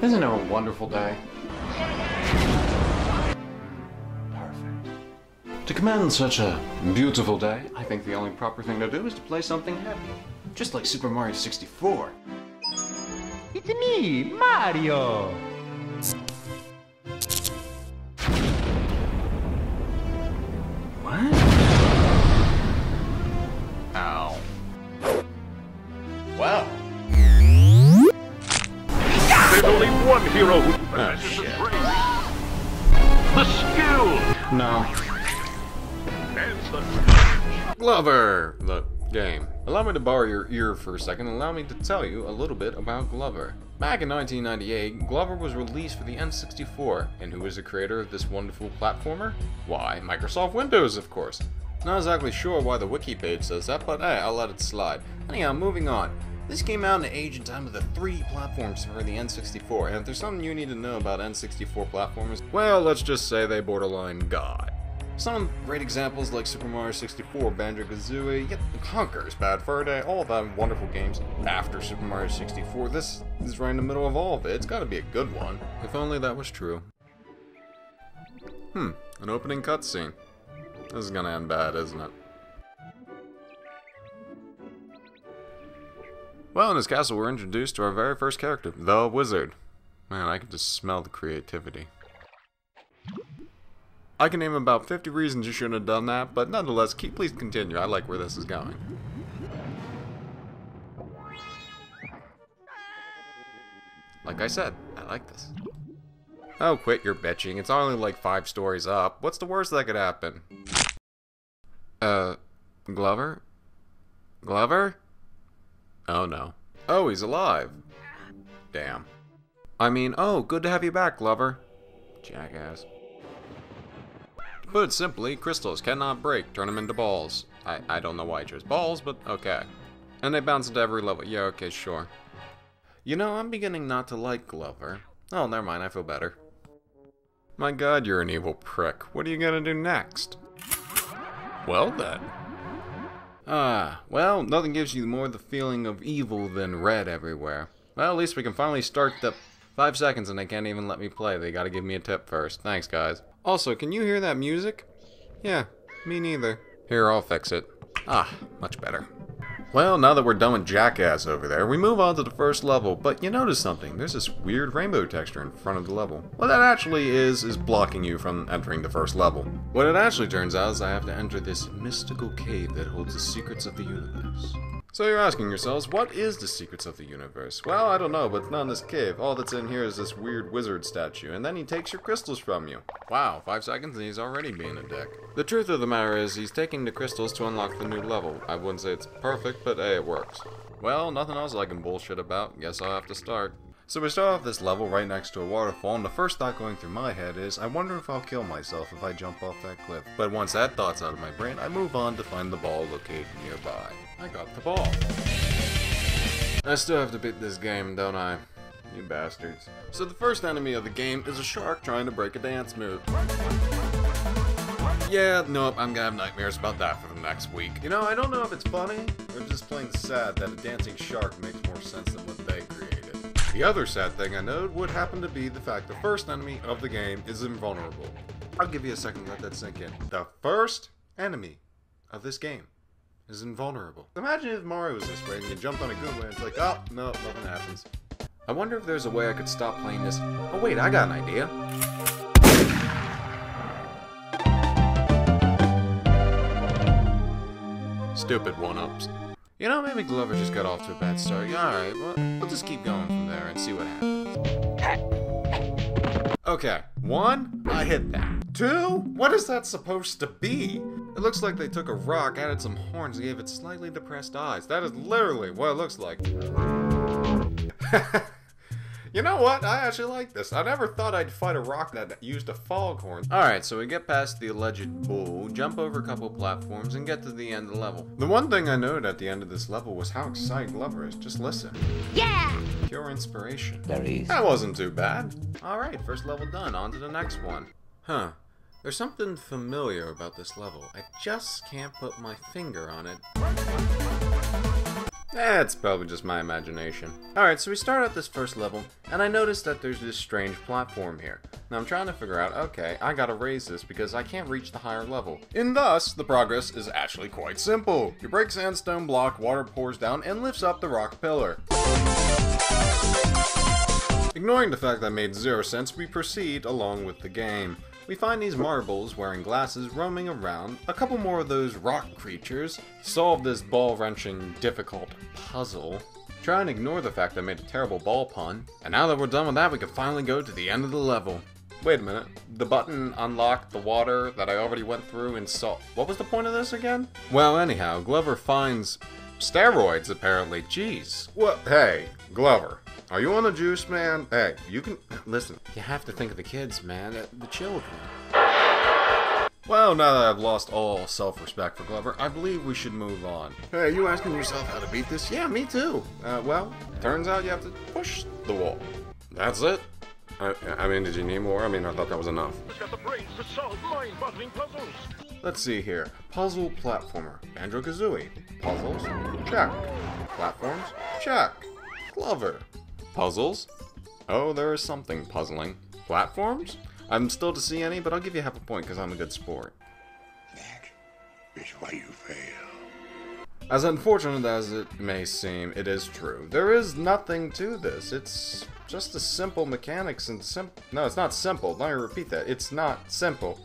Isn't it a wonderful day? Perfect. To commend such a beautiful day, I think the only proper thing to do is to play something happy. Just like Super Mario 64. It's me, Mario! What? Ow. Wow. There's only one hero who possesses the skill No. and the Glover, the game. Allow me to borrow your ear for a second and allow me to tell you a little bit about Glover. Back in 1998, Glover was released for the N64, and who is the creator of this wonderful platformer? Why, Microsoft Windows, of course. Not exactly sure why the wiki page says that, but hey, I'll let it slide. Anyhow, moving on. This came out in the age and time of the 3 platforms for the N64, and if there's something you need to know about N64 platformers, well, let's just say they borderline God. Some great examples like Super Mario 64, Banjo-Kazooie, yet Conker's Bad Fur Day, all of them wonderful games. After Super Mario 64, this is right in the middle of all of it. It's gotta be a good one. If only that was true. An opening cutscene. This is gonna end bad, isn't it? Well, in this castle, we're introduced to our very first character, the Wizard. Man, I can just smell the creativity. I can name about 50 reasons you shouldn't have done that, but nonetheless, please continue. I like where this is going. Like I said, I like this. Oh, quit your bitching. It's only like 5 stories up. What's the worst that could happen? Glover? Glover? Oh no. Oh, he's alive. Damn. I mean, oh, good to have you back, Glover. Jackass. To put it simply, crystals cannot break. Turn them into balls. I don't know why I chose balls, but okay. And they bounce into every level. Yeah, okay, sure. You know, I'm beginning not to like Glover. Oh, never mind, I feel better. My god, you're an evil prick. What are you gonna do next? Well then. Well, nothing gives you more the feeling of evil than red everywhere. Well, at least we can finally start the 5 seconds and they can't even let me play. They gotta give me a tip first. Thanks, guys. Also, can you hear that music? Yeah, me neither. Here, I'll fix it. Ah, much better. Well, now that we're done with Jackass over there, we move on to the first level, but you notice something. There's this weird rainbow texture in front of the level. What that actually is blocking you from entering the first level. What it actually turns out is I have to enter this mystical cave that holds the secrets of the universe. So you're asking yourselves, what is the secrets of the universe? Well, I don't know, but it's not in this cave. All that's in here is this weird wizard statue, and then he takes your crystals from you. Wow, 5 seconds and he's already being a dick. The truth of the matter is, he's taking the crystals to unlock the new level. I wouldn't say it's perfect, but hey, it works. Well, nothing else I can bullshit about. Guess I'll have to start. So we start off this level right next to a waterfall, and the first thought going through my head is, I wonder if I'll kill myself if I jump off that cliff. But once that thought's out of my brain, I move on to find the ball located nearby. I got the ball. I still have to beat this game, don't I? You bastards. So the first enemy of the game is a shark trying to break a dance move. Yeah, nope, I'm gonna have nightmares about that for the next week. You know, I don't know if it's funny, or just plain sad that a dancing shark makes more sense than what they created. The other sad thing I know would happen to be the fact the first enemy of the game is invulnerable. I'll give you a second to let that sink in. The first enemy of this game is invulnerable. Imagine if Mario was this way and you jumped on a Goomba and it's like, oh, no, nothing happens. I wonder if there's a way I could stop playing this. Oh wait, I got an idea. Stupid one-ups. You know, maybe Glover just got off to a bad start. Yeah, alright, well, we'll just keep going from there and see what happens. Okay, 1, I hit that. 2, what is that supposed to be? It looks like they took a rock, added some horns, and gave it slightly depressed eyes. That is literally what it looks like. You know what? I actually like this. I never thought I'd fight a rock that used a foghorn. Alright, so we get past the alleged bull, jump over a couple platforms, and get to the end of the level. The one thing I noted at the end of this level was how excited Glover is. Just listen. Yeah! Pure inspiration. Very easy. That wasn't too bad. Alright, first level done. On to the next one. Huh. There's something familiar about this level. I just can't put my finger on it. It's probably just my imagination. Alright, so we start at this first level, and I noticed that there's this strange platform here. Now I'm trying to figure out, okay, I gotta raise this because I can't reach the higher level. And thus, the progress is actually quite simple. You break sandstone block, water pours down, and lifts up the rock pillar. Ignoring the fact that made zero sense, we proceed along with the game. We find these marbles wearing glasses roaming around, a couple more of those rock creatures, solve this ball-wrenching difficult puzzle, try and ignore the fact that I made a terrible ball pun, and now that we're done with that, we can finally go to the end of the level. Wait a minute, the button unlocked the water that I already went through and saw. What was the point of this again? Well, anyhow, Glover finds steroids, apparently. Jeez. What? Hey, Glover. Are you on the juice, man? Hey, you can... Listen, you have to think of the kids, man. The children. Well, now that I've lost all self-respect for Glover, I believe we should move on. Hey, are you asking yourself how to beat this? Yeah, me too. Well, turns out you have to push the wall. That's it. I mean, did you need more? I mean, I thought that was enough. Who's got the brains to solve mind-boggling puzzles? Let's see here. Puzzle platformer. Banjo-Kazooie. Puzzles? Check. Platforms? Check. Glover. Puzzles? Oh, there is something puzzling. Platforms? I'm still to see any, but I'll give you half a point because I'm a good sport. That is why you fail. As unfortunate as it may seem, it is true. There is nothing to this. It's just a simple mechanics and No, it's not simple. Let me repeat that. It's not simple.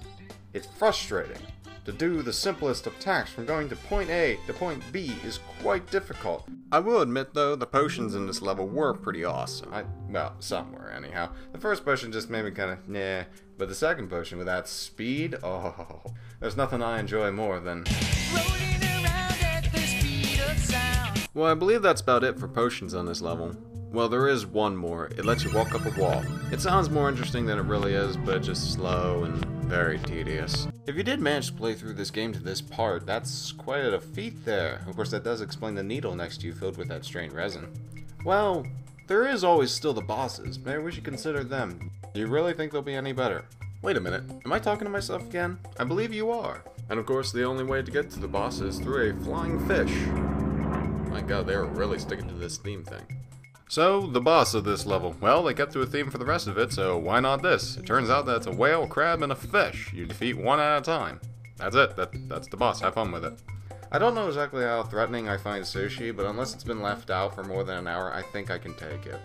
It's frustrating. To do the simplest of tasks from going to point A to point B is quite difficult. I will admit though, the potions in this level were pretty awesome. Well, some were anyhow. The first potion just made me kinda, nah. But the second potion with that speed, oh, there's nothing I enjoy more than... rolling around at the speed of sound. Well, I believe that's about it for potions on this level. Well, there is one more. It lets you walk up a wall. It sounds more interesting than it really is, but just slow and very tedious. If you did manage to play through this game to this part, that's quite a feat there. Of course, that does explain the needle next to you filled with that strained resin. Well, there is always still the bosses. Maybe we should consider them. Do you really think they'll be any better? Wait a minute, am I talking to myself again? I believe you are. And of course, the only way to get to the boss is through a flying fish. My god, they are really sticking to this theme thing. So, the boss of this level. Well, they kept to a theme for the rest of it, so why not this? It turns out that it's a whale, crab, and a fish. You defeat one at a time. That's it. That's the boss. Have fun with it. I don't know exactly how threatening I find sushi, but unless it's been left out for more than an hour, I think I can take it.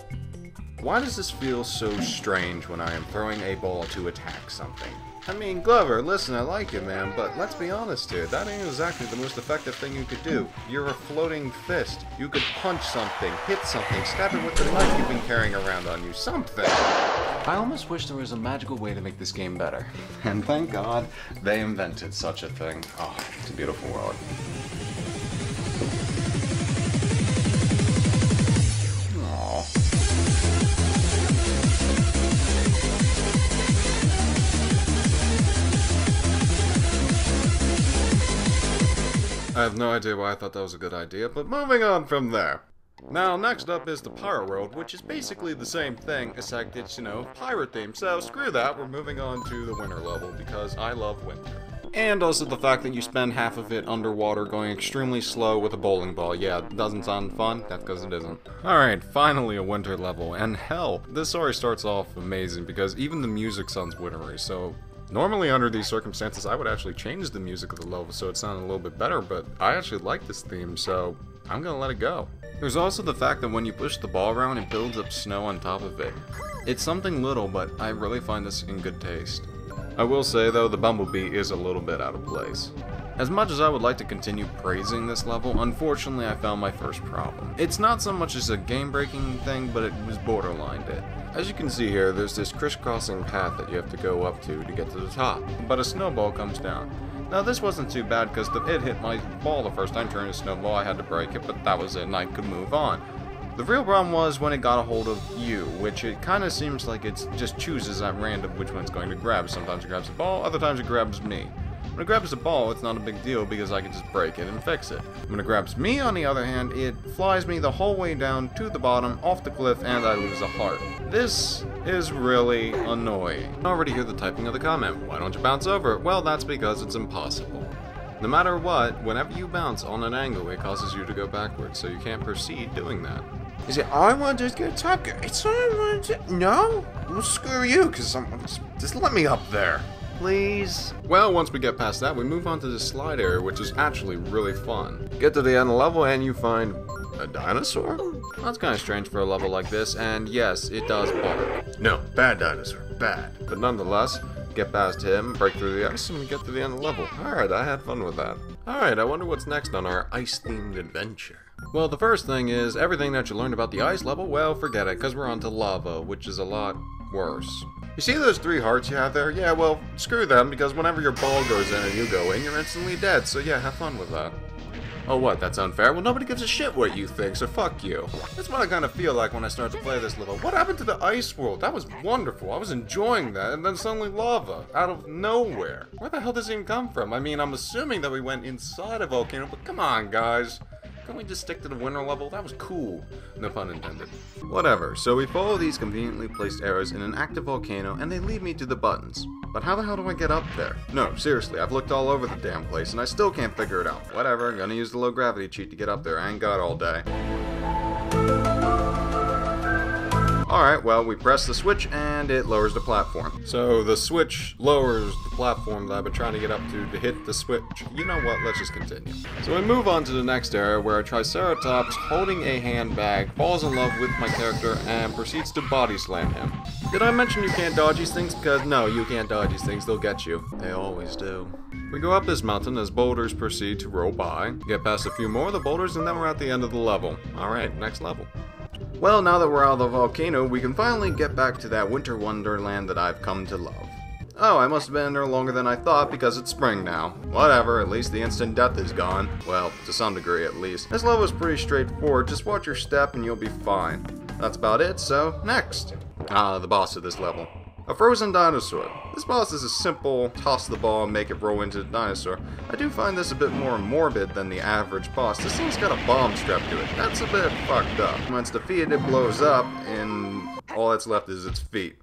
Why does this feel so strange when I am throwing a ball to attack something? I mean, Glover, listen, I like you, man, but let's be honest here. That ain't exactly the most effective thing you could do. You're a floating fist. You could punch something, hit something, stab it with the knife you've been carrying around on you, something. I almost wish there was a magical way to make this game better. And thank God they invented such a thing. Oh, it's a beautiful world. I have no idea why I thought that was a good idea, but moving on from there. Now, next up is the Pirate World, which is basically the same thing, except it's, you know, pirate themed. So screw that, we're moving on to the winter level, because I love winter. And also the fact that you spend half of it underwater going extremely slow with a bowling ball. Yeah, it doesn't sound fun? That's because it isn't. Alright, finally a winter level, and hell, this story starts off amazing, because even the music sounds wintry, so... Normally, under these circumstances, I would actually change the music of the level so it sounded a little bit better, but I actually like this theme, so I'm gonna let it go. There's also the fact that when you push the ball around, it builds up snow on top of it. It's something little, but I really find this in good taste. I will say, though, the bumblebee is a little bit out of place. As much as I would like to continue praising this level, unfortunately I found my first problem. It's not so much as a game-breaking thing, but it was borderline it. As you can see here, there's this crisscrossing path that you have to go up to get to the top, but a snowball comes down. Now this wasn't too bad because it hit my ball the first time turning a snowball, I had to break it, but that was it and I could move on. The real problem was when it got a hold of you, which it kind of seems like it just chooses at random which one it's going to grab. Sometimes it grabs the ball, other times it grabs me. When it grabs the ball, it's not a big deal because I can just break it and fix it. When it grabs me, on the other hand, it flies me the whole way down to the bottom, off the cliff, and I lose a heart. This is really annoying. I already hear the typing of the comment. Why don't you bounce over it? Well, that's because it's impossible. No matter what, whenever you bounce on an angle, it causes you to go backwards, so you can't proceed doing that. Is it all I want to do is get a top gear? It's all I want to do. No? Well, screw you, because just let me up there. Please? Well, once we get past that, we move on to the slide area, which is actually really fun. Get to the end of the level and you find a dinosaur? That's kind of strange for a level like this, and yes, it does bark. No, bad dinosaur. Bad. But nonetheless, get past him, break through the ice, and we get to the end of the level. Alright, I had fun with that. Alright, I wonder what's next on our ice-themed adventure. Well, the first thing is, everything that you learned about the ice level, well, forget it, because we're on to lava, which is a lot worse. You see those 3 hearts you have there? Yeah, well, screw them, because whenever your ball goes in and you go in, you're instantly dead, so yeah, have fun with that. Oh, what? That's unfair? Well, nobody gives a shit what you think, so fuck you. That's what I kind of feel like when I start to play this level. What happened to the ice world? That was wonderful. I was enjoying that, and then suddenly lava. Out of nowhere. Where the hell does it even come from? I mean, I'm assuming that we went inside a volcano, but come on, guys. Can't we just stick to the winter level? That was cool. No pun intended. Whatever, so we follow these conveniently placed arrows in an active volcano, and they lead me to the buttons. But how the hell do I get up there? No, seriously, I've looked all over the damn place, and I still can't figure it out. Whatever, gonna use the low gravity cheat to get up there. I ain't got all day. Alright, well, we press the switch and it lowers the platform. So the switch lowers the platform that I've been trying to get up to hit the switch. You know what, let's just continue. So we move on to the next area where a Triceratops holding a handbag falls in love with my character and proceeds to body slam him. Did I mention you can't dodge these things? Because no, you can't dodge these things, they'll get you. They always do. We go up this mountain as boulders proceed to roll by, get past a few more of the boulders, and then we're at the end of the level. Alright, next level. Well, now that we're out of the volcano, we can finally get back to that winter wonderland that I've come to love. Oh, I must have been there longer than I thought because it's spring now. Whatever, at least the instant death is gone. Well, to some degree at least. This level is pretty straightforward, just watch your step and you'll be fine. That's about it, so next. The boss of this level. A frozen dinosaur. This boss is a simple toss the ball and make it roll into the dinosaur. I do find this a bit more morbid than the average boss. This thing's got a bomb strapped to it. That's a bit fucked up. When it's defeated, it blows up, and all that's left is its feet.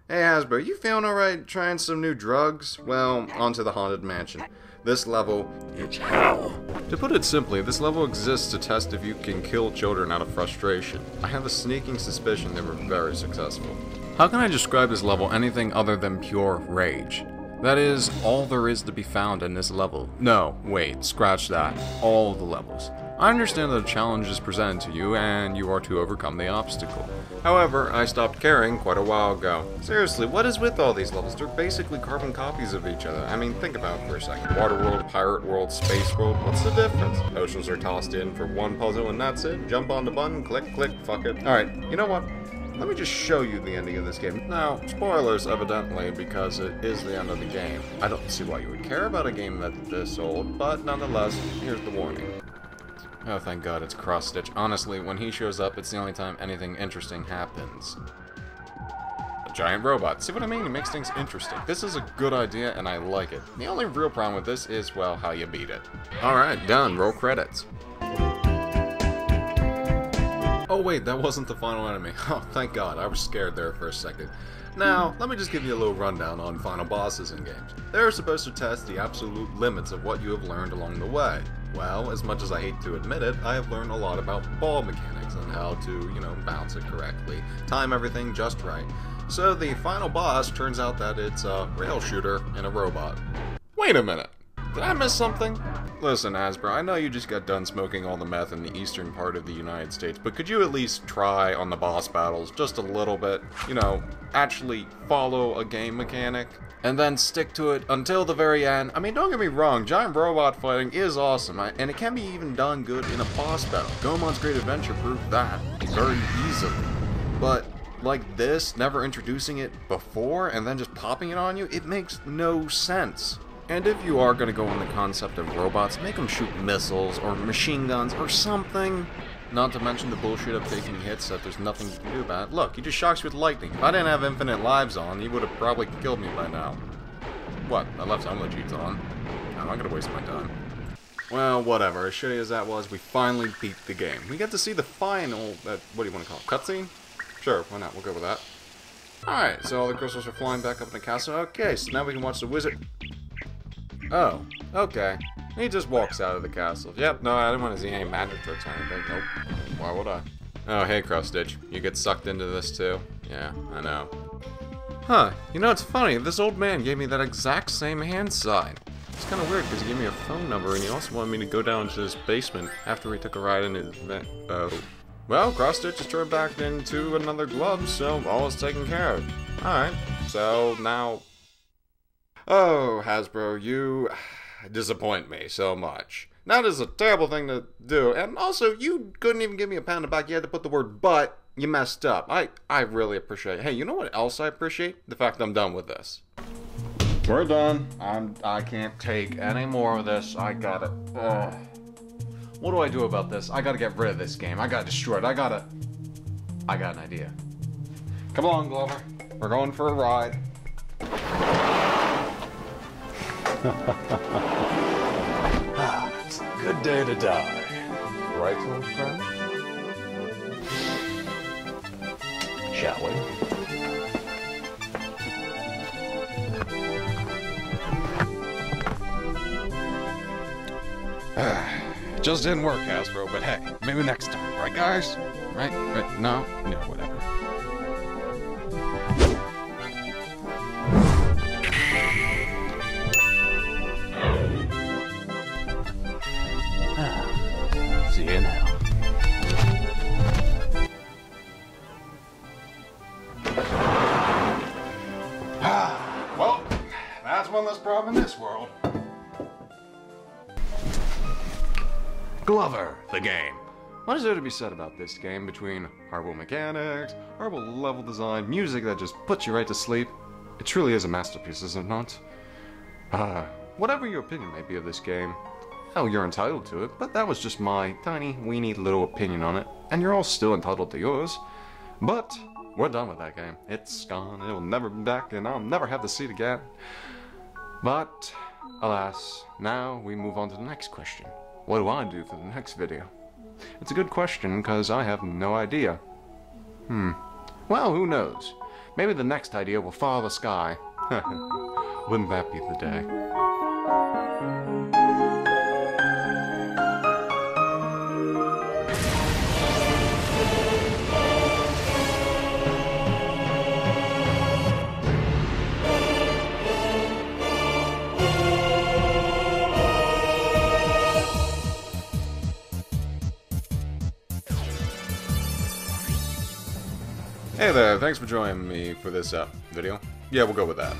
Hey Hasbro, you feeling alright trying some new drugs? Well, onto the Haunted Mansion. This level, it's hell. To put it simply, this level exists to test if you can kill children out of frustration. I have a sneaking suspicion they were very successful. How can I describe this level anything other than pure rage? That is all there is to be found in this level. No, wait, scratch that. All the levels. I understand that a challenge is presented to you and you are to overcome the obstacle. However, I stopped caring quite a while ago. Seriously, what is with all these levels? They're basically carbon copies of each other. I mean, think about it for a second. Water world, pirate world, space world, what's the difference? Oceans are tossed in for one puzzle and that's it. Jump on the button, click, click, fuck it. Alright, you know what? Let me just show you the ending of this game. Now, spoilers evidently, because it is the end of the game. I don't see why you would care about a game that's this old, but nonetheless, here's the warning. Oh, thank God, it's Cross-Stitch. Honestly, when he shows up, it's the only time anything interesting happens. A giant robot. See what I mean? He makes things interesting. This is a good idea, and I like it. The only real problem with this is, well, how you beat it. Alright, done. Roll credits. Oh wait, that wasn't the final enemy. Oh, thank God, I was scared there for a second. Now, let me just give you a little rundown on final bosses in games. They're supposed to test the absolute limits of what you have learned along the way. Well, as much as I hate to admit it, I have learned a lot about ball mechanics and how to, bounce it correctly, time everything just right. So the final boss turns out that it's a rail shooter and a robot. Wait a minute! Did I miss something? Listen, Hasbro, I know you just got done smoking all the meth in the eastern part of the United States, but could you at least try on the boss battles just a little bit? Actually follow a game mechanic, and then stick to it until the very end. I mean, don't get me wrong, giant robot fighting is awesome, and it can be even done good in a boss battle. Goemon's Great Adventure proved that very easily. But like this, never introducing it before and then just popping it on you, it makes no sense. And if you are going to go on the concept of robots, make them shoot missiles or machine guns or something. Not to mention the bullshit of taking hits that there's nothing you can do about it. Look, he just shocks you with lightning. If I didn't have infinite lives on, he would have probably killed me by now. What? I left helmet cheats on. I'm not going to waste my time. Well, whatever. As shitty as that was, we finally beat the game. We get to see the final, what do you want to call it, cutscene? Sure, why not? We'll go with that. Alright, so all the crystals are flying back up in the castle. Okay, so now we can watch the wizard... Oh, okay. He just walks out of the castle. Yep, no, I didn't want to see any magic tricks or anything. Nope. Why would I? Oh, hey, Cross-Stitch. You get sucked into this too? Yeah, I know. Huh, you know, it's funny. This old man gave me that exact same hand sign. It's kind of weird because he gave me a phone number and he also wanted me to go down to his basement after we took a ride in his van. Oh. Well, Cross-Stitch is turned back into another glove, so all is taken care of. Alright, so now... Oh, Hasbro, you disappoint me so much. That is a terrible thing to do, and also, you couldn't even give me a pat on the back. You had to put the word but. You messed up. I really appreciate it. Hey, you know what else I appreciate? The fact that I'm done with this. We're done. I can't take any more of this. I gotta... What do I do about this? I gotta get rid of this game. I gotta destroy it. I got an idea. Come along, Glover. We're going for a ride. It's a good day to die. Right, little friend? Shall we? Just didn't work, Hasbro, but hey, maybe next time, right guys? Right? No, whatever. See you now. Well, that's one less problem in this world. Glover, the game. What is there to be said about this game between horrible mechanics, horrible level design, music that just puts you right to sleep? It truly is a masterpiece, is it not? Whatever your opinion may be of this game, hell, you're entitled to it, but that was just my tiny, weeny little opinion on it, and you're all still entitled to yours. But we're done with that game. It's gone, it will never be back, and I'll never have to see it again. But, alas, now we move on to the next question. What do I do for the next video? It's a good question, because I have no idea. Well, who knows? Maybe the next idea will follow the sky. Wouldn't that be the day? Hey there, thanks for joining me for this video. Yeah, we'll go with that.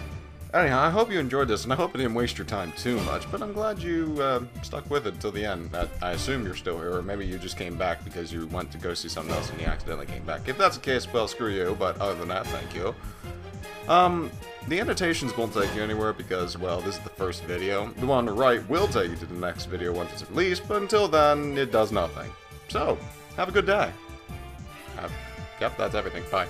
Anyhow, I hope you enjoyed this, and I hope it didn't waste your time too much, but I'm glad you stuck with it till the end. I assume you're still here, or maybe you just came back because you went to go see something else and you accidentally came back. If that's the case, well, screw you, but other than that, thank you. The annotations won't take you anywhere because, well, this is the first video. The one on the right will take you to the next video once it's released, but until then, it does nothing. So, have a good day. Yep, that's everything. Bye.